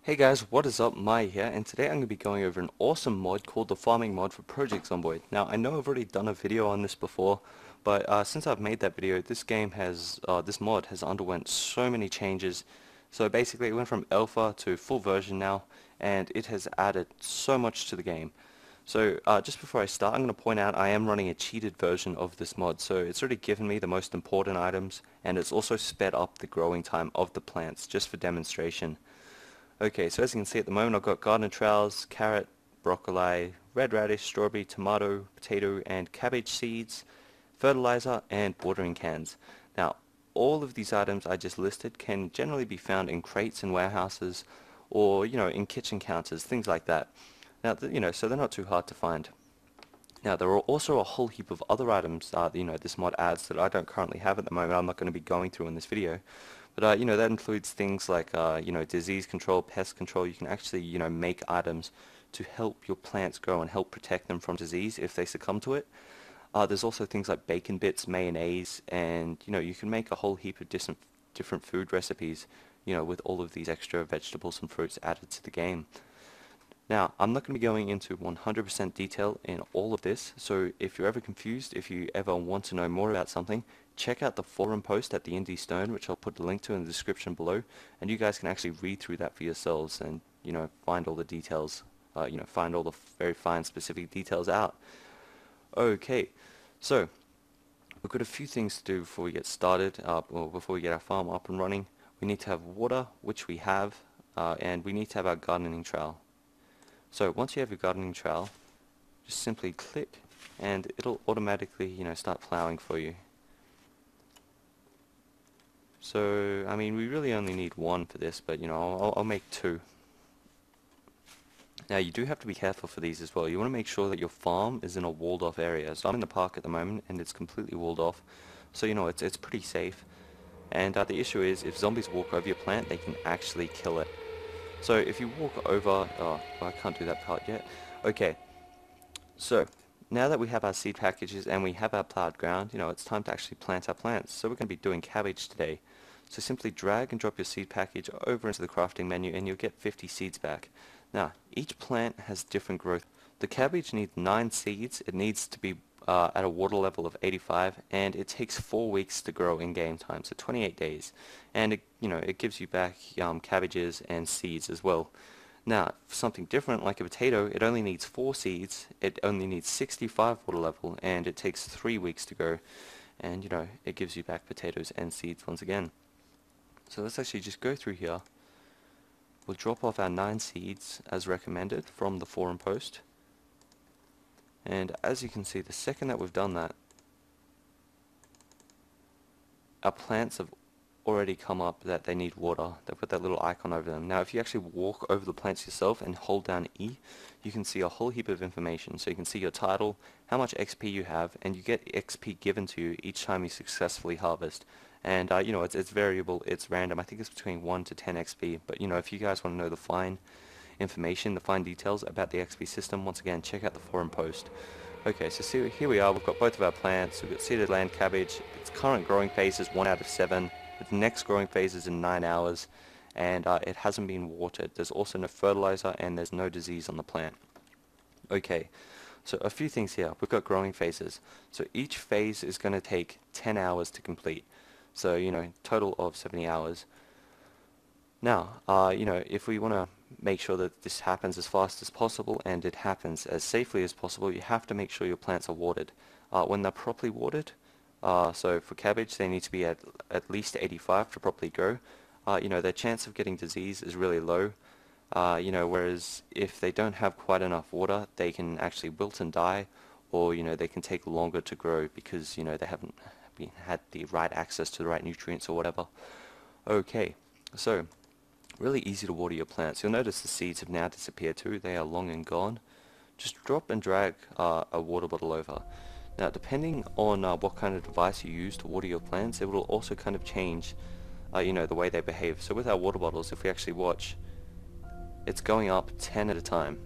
Hey guys, what is up? Mai here, and today I'm going to be going over an awesome mod called the farming mod for Project Zomboid. Now, I know I've already done a video on this before, but since I've made that video, this mod has underwent so many changes. So basically, it went from alpha to full version now, and it has added so much to the game. So just before I start, I'm going to point out I am running a cheated version of this mod, so it's already given me the most important items, and it's also sped up the growing time of the plants, just for demonstration. Okay, so as you can see at the moment, I've got garden trowels, carrot, broccoli, red radish, strawberry, tomato, potato, and cabbage seeds, fertilizer, and watering cans. Now, all of these items I just listed can generally be found in crates in warehouses or, in kitchen counters, things like that. Now, so they're not too hard to find. Now, there are also a whole heap of other items, this mod adds that I don't currently have at the moment. I'm not going to be going through in this video. But, that includes things like, disease control, pest control. You can actually, make items to help your plants grow and help protect them from disease if they succumb to it. There's also things like bacon bits, mayonnaise, and, you can make a whole heap of different food recipes, with all of these extra vegetables and fruits added to the game. Now, I'm not going to be going into 100% detail in all of this, so if you're ever confused, if you ever want to know more about something, check out the forum post at the Indie Stone, which I'll put a link to in the description below, and you guys can actually read through that for yourselves and, find all the details, find all the very fine specific details out. Okay, so we've got a few things to do before we get started, or before we get our farm up and running. We need to have water, which we have, and we need to have our gardening trowel. So once you have your gardening trowel, just simply click and it'll automatically, start plowing for you. So, I mean, we really only need one for this, but, I'll make two. Now, you do have to be careful for these as well. You want to make sure that your farm is in a walled off area. So I'm in the park at the moment and it's completely walled off. So, it's pretty safe. And the issue is if zombies walk over your plant, they can actually kill it. So if you walk over, oh, I can't do that part yet. Okay, so now that we have our seed packages and we have our plowed ground, it's time to actually plant our plants. So we're going to be doing cabbage today. So simply drag and drop your seed package over into the crafting menu and you'll get 50 seeds back. Now, each plant has different growth. The cabbage needs 9 seeds. It needs to be at a water level of 85, and it takes 4 weeks to grow in game time, so 28 days. And it gives you back cabbages and seeds as well. Now, for something different like a potato, it only needs 4 seeds, it only needs 65 water level, and it takes 3 weeks to grow. And it gives you back potatoes and seeds once again. So let's actually just go through here. We'll drop off our 9 seeds as recommended from the forum post. And as you can see, the second that we've done that, our plants have already come up that they need water. They've got that little icon over them. Now if you actually walk over the plants yourself and hold down E, you can see a whole heap of information. So you can see your title, how much XP you have, and you get XP given to you each time you successfully harvest. And it's variable, it's random. I think it's between 1 to 10 XP, but if you guys want to know the fine information, the fine details about the XP system, once again, check out the forum post. Okay, so see, here we are, we've got both of our plants, we've got seeded land cabbage. Its current growing phase is 1 out of 7, its next growing phase is in 9 hours, and it hasn't been watered. There's also no fertilizer and there's no disease on the plant. Okay, so a few things here. We've got growing phases. So each phase is going to take 10 hours to complete. So, total of 70 hours. Now, if we want to make sure that this happens as fast as possible and it happens as safely as possible, you have to make sure your plants are watered. When they're properly watered, so for cabbage they need to be at least 85 to properly grow. Their chance of getting disease is really low. Whereas if they don't have quite enough water, they can actually wilt and die, or they can take longer to grow because they haven't had the right access to the right nutrients or whatever. Okay, so really easy to water your plants. You'll notice the seeds have now disappeared too. They are long and gone. Just drop and drag a water bottle over. Now, depending on what kind of device you use to water your plants, it will also kind of change, the way they behave. So with our water bottles, if we actually watch, it's going up 10 at a time,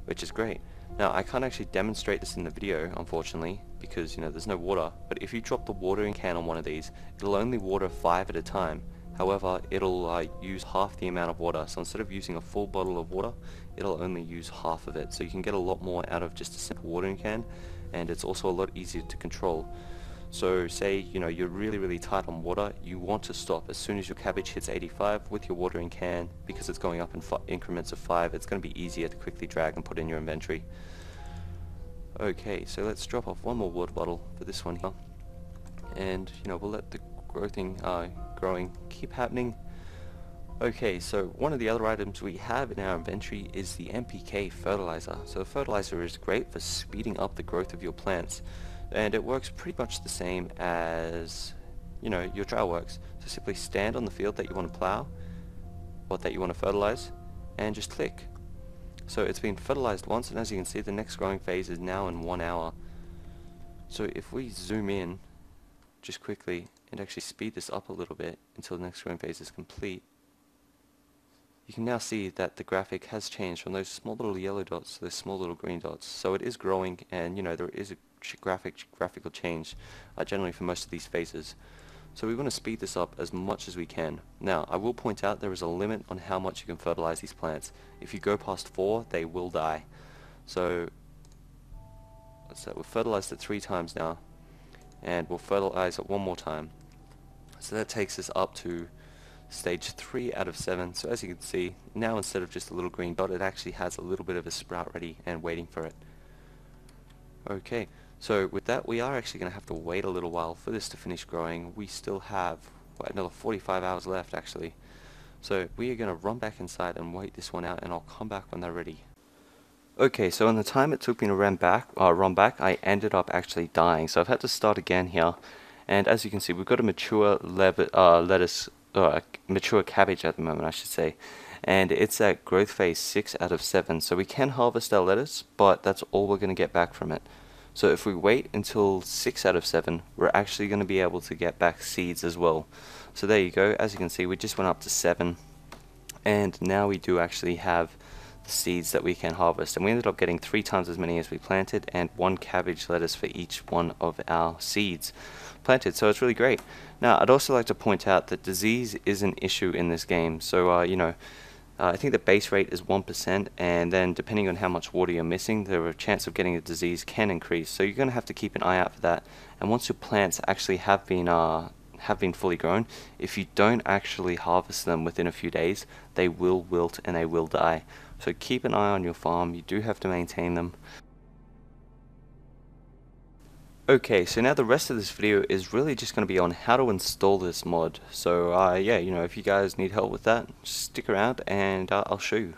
which is great. Now, I can't actually demonstrate this in the video, unfortunately, because, there's no water. But if you drop the watering can on one of these, it'll only water 5 at a time. However, it'll use half the amount of water. So instead of using a full bottle of water, it'll only use half of it. So you can get a lot more out of just a simple watering can, and it's also a lot easier to control. So say, you're really tight on water, you want to stop as soon as your cabbage hits 85 with your watering can. Because it's going up in increments of 5, it's going to be easier to quickly drag and put in your inventory. Okay, so let's drop off one more water bottle for this one here, and we'll let the growing keep happening. Okay, so one of the other items we have in our inventory is the NPK fertilizer. So the fertilizer is great for speeding up the growth of your plants, and it works pretty much the same as your trowel works. So simply stand on the field that you want to plow or that you want to fertilize, and just click. So it's been fertilized once, and as you can see, the next growing phase is now in 1 hour. So if we zoom in just quickly and actually speed this up a little bit until the next growing phase is complete, you can now see that the graphic has changed from those small little yellow dots to those small little green dots. So it is growing, and there is a graphical change generally for most of these phases. So we want to speed this up as much as we can. Now, I will point out there is a limit on how much you can fertilize these plants. If you go past 4, they will die. So we've fertilized it 3 times now, and we'll fertilize it one more time. So that takes us up to stage 3 out of 7. So as you can see, now instead of just a little green dot, it actually has a little bit of a sprout ready and waiting for it. Okay, so with that, we are actually going to have to wait a little while for this to finish growing. We still have another 45 hours left actually. So we are going to run back inside and wait this one out, and I'll come back when they're ready. Okay, so in the time it took me to run back, I ended up actually dying. So I've had to start again here. And as you can see, we've got a mature mature cabbage at the moment, I should say, and it's at growth phase 6 out of 7. So we can harvest our lettuce, but that's all we're going to get back from it. So if we wait until 6 out of 7, we're actually going to be able to get back seeds as well. So there you go. As you can see, we just went up to 7, and now we do actually have the seeds that we can harvest, and we ended up getting 3 times as many as we planted, and 1 cabbage lettuce for each one of our seeds planted. So it's really great. Now, I'd also like to point out that disease is an issue in this game. So I think the base rate is 1%, and then depending on how much water you're missing, the chance of getting a disease can increase. So you're going to have to keep an eye out for that. And once your plants actually have been fully grown, if you don't actually harvest them within a few days, they will wilt and they will die. So keep an eye on your farm. You do have to maintain them. Okay, so now the rest of this video is really just going to be on how to install this mod. So yeah, if you guys need help with that, stick around and I'll show you.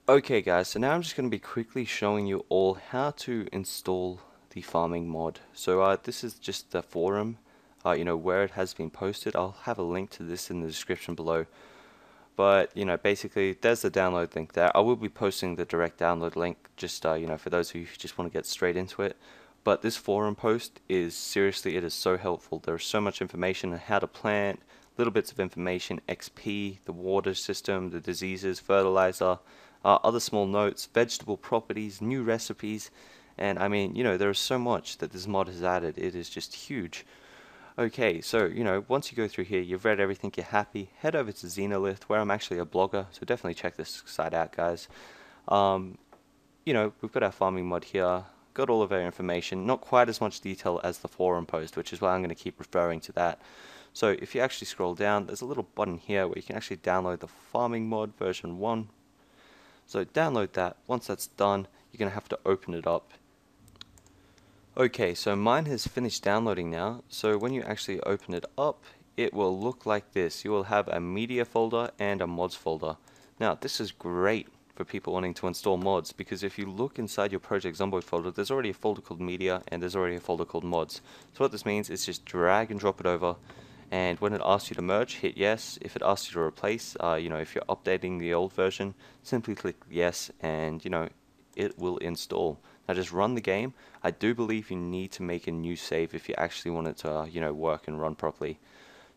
Okay guys, so now I'm just going to be quickly showing you all how to install the farming mod. So this is just the forum, where it has been posted. I'll have a link to this in the description below. But basically there's the download link there. I will be posting the direct download link just for those who just want to get straight into it. But this forum post is seriously, it is so helpful. There's so much information on how to plant, little bits of information, XP, the water system, the diseases, fertilizer, other small notes, vegetable properties, new recipes, and I mean, there is so much that this mod has added. It is just huge. Okay, so once you go through here, you've read everything, you're happy, head over to Xenolith, where I'm actually a blogger, so definitely check this site out, guys. We've got our farming mod here. Got all of our information, not quite as much detail as the forum post, which is why I'm going to keep referring to that. So if you actually scroll down, there's a little button here where you can actually download the farming mod version 1. So download that. Once that's done, you're going to have to open it up. Okay, so mine has finished downloading now. So when you actually open it up, it will look like this. You will have a media folder and a mods folder. Now this is great for people wanting to install mods, because if you look inside your Project Zomboid folder, there's already a folder called media and there's already a folder called mods. So what this means is just drag and drop it over, and when it asks you to merge, hit yes. If it asks you to replace, if you're updating the old version, simply click yes, and it will install. Now just run the game. I do believe you need to make a new save if you actually want it to work and run properly.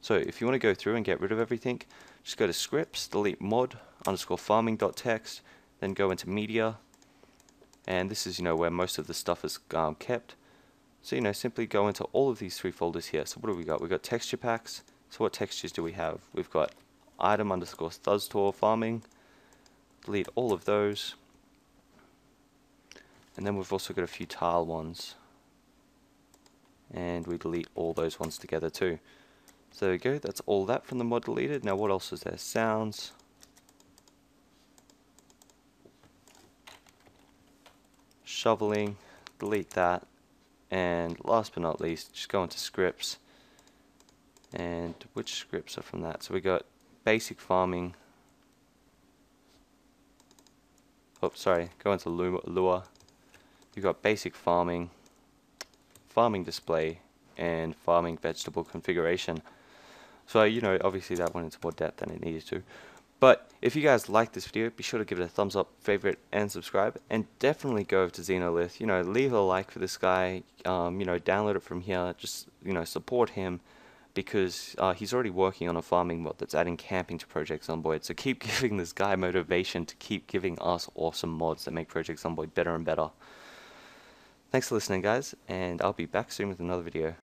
So if you want to go through and get rid of everything, just go to scripts, delete mod _ farming.txt, then go into media, and this is where most of the stuff is kept. So simply go into all of these 3 folders here. So what do we got? We got texture packs, So what textures do we have? We've got item underscore studs tour farming. Delete all of those. And then we've also got a few tile ones. And we delete all those ones together too. So there we go, that's all that from the mod deleted. Now what else is there? Sounds. Shoveling, delete that. And last but not least, just go into scripts. And which scripts are from that? So we got basic farming. Oh, sorry, go into lure. You've got basic farming, farming display, and farming vegetable configuration. So, you know, obviously that went into more depth than it needed to. But if you guys like this video, be sure to give it a thumbs up, favorite, and subscribe. And definitely go over to Xenolith. You know, leave a like for this guy. You know, download it from here. Just, you know, support him. Because he's already working on a farming mod that's adding camping to Project Zomboid. So keep giving this guy motivation to keep giving us awesome mods that make Project Zomboid better and better. Thanks for listening, guys, and I'll be back soon with another video.